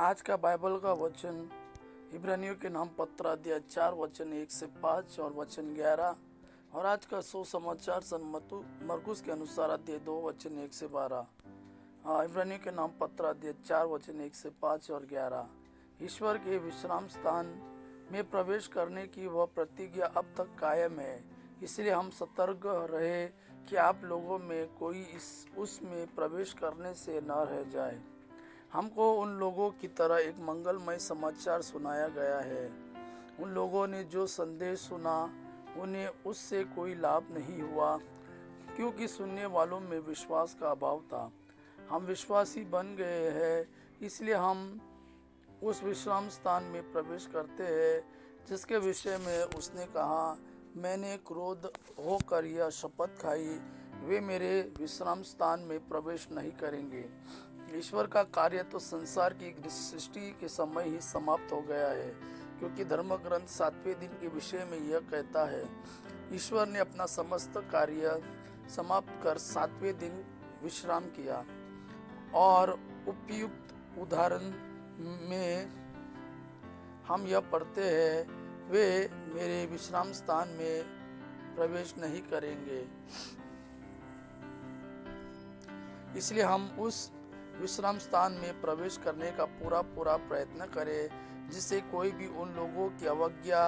आज का बाइबल का वचन इब्रानियों के नाम पत्र अध्याय 4 वचन 1 से 5 और वचन 11। और आज का सुसमाचार सन मरकुस के अनुसार अध्याय 2 वचन 1 से 12। इब्रानियों के नाम पत्र अध्याय 4 वचन 1 से 5 और 11। ईश्वर के विश्राम स्थान में प्रवेश करने की वह प्रतिज्ञा अब तक कायम है, इसलिए हम सतर्क रहे कि आप लोगों में कोई उसमें प्रवेश करने से न रह जाए। हमको उन लोगों की तरह एक मंगलमय समाचार सुनाया गया है। उन लोगों ने जो संदेश सुना उन्हें उससे कोई लाभ नहीं हुआ, क्योंकि सुनने वालों में विश्वास का अभाव था। हम विश्वासी बन गए हैं, इसलिए हम उस विश्राम स्थान में प्रवेश करते हैं जिसके विषय में उसने कहा, मैंने क्रोध होकर यह शपथ खाई, वे मेरे विश्राम स्थान में प्रवेश नहीं करेंगे। ईश्वर का कार्य तो संसार की सृष्टि के समय ही समाप्त हो गया है, क्योंकि धर्म ग्रंथ 7वें दिन के विषय में यह कहता है, ईश्वर ने अपना समस्त कार्य समाप्त कर 7वें दिन विश्राम किया। और उपयुक्त उदाहरण में हम यह पढ़ते हैं, वे मेरे विश्राम स्थान में प्रवेश नहीं करेंगे। इसलिए हम उस विश्राम स्थान में प्रवेश करने का पूरा प्रयत्न करें, जिससे कोई भी उन लोगों की अवज्ञा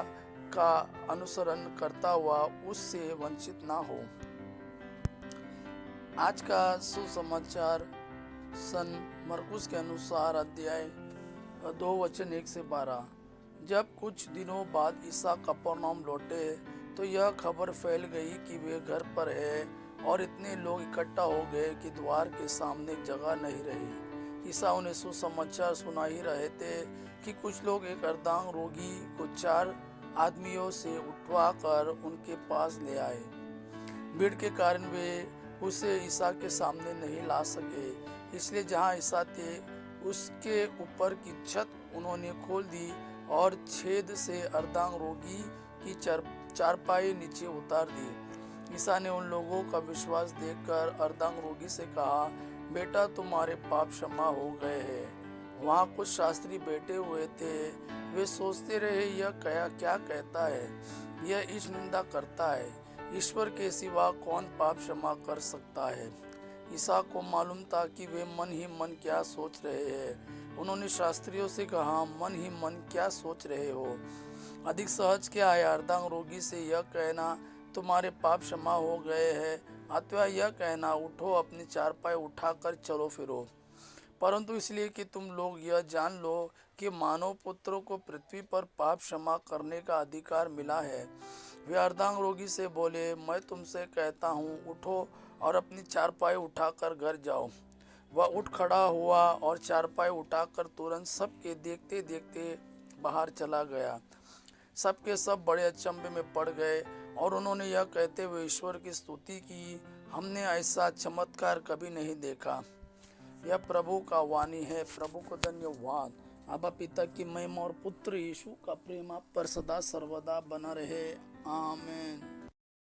का अनुसरण करता हुआ उससे वंचित ना हो। आज का सुसमाचार सन मरकुस के अनुसार अध्याय 2 वचन 1 से 12। जब कुछ दिनों बाद ईसा कफरनहूम लौटे तो यह खबर फैल गई कि वे घर पर है, और इतने लोग इकट्ठा हो गए कि द्वार के सामने जगह नहीं रही। ईसा उन्हें सुसमाचार सुना ही रहे थे कि कुछ लोग एक अर्धांग रोगी को 4 आदमियों से उठवा कर उनके पास ले आए। भीड़ के कारण वे उसे ईसा के सामने नहीं ला सके, इसलिए जहां ईसा थे उसके ऊपर की छत उन्होंने खोल दी और छेद से अर्धांग रोगी की चारपाई नीचे उतार दी। ईसा ने उन लोगों का विश्वास देखकर अर्धांग रोगी से कहा, बेटा तुम्हारे पाप क्षमा हो गए हैं। वहाँ कुछ शास्त्री बैठे हुए थे, वे सोचते रहे यह क्या कहता है, यह ईश निंदा करता है, ईश्वर के सिवा कौन पाप क्षमा कर सकता है। ईसा को मालूम था कि वे मन ही मन क्या सोच रहे हैं। उन्होंने शास्त्रियों से कहा, मन ही मन क्या सोच रहे हो, अधिक सहज क्या है, अर्धांग रोगी से यह कहना तुम्हारे पाप क्षमा हो गए हैं, अथवा यह कहना उठो अपनी चारपाई उठाकर चलो फिरो। परंतु इसलिए कि तुम लोग यह जान लो कि मानव पुत्रों को पृथ्वी पर पाप क्षमा करने का अधिकार मिला है। वे अर्धांग रोगी से बोले, मैं तुमसे कहता हूँ, उठो और अपनी चारपाई उठाकर घर जाओ। वह उठ खड़ा हुआ और चारपाई उठाकर तुरंत सबके देखते देखते बाहर चला गया। सबके सब बड़े अचंभे में पड़ गए और उन्होंने यह कहते हुए ईश्वर की स्तुति की, हमने ऐसा चमत्कार कभी नहीं देखा। यह प्रभु का वाणी है। प्रभु को धन्यवाद। आबा पिता की महिमा और पुत्र यीशु का प्रेम आप पर सदा सर्वदा बना रहे। आमीन।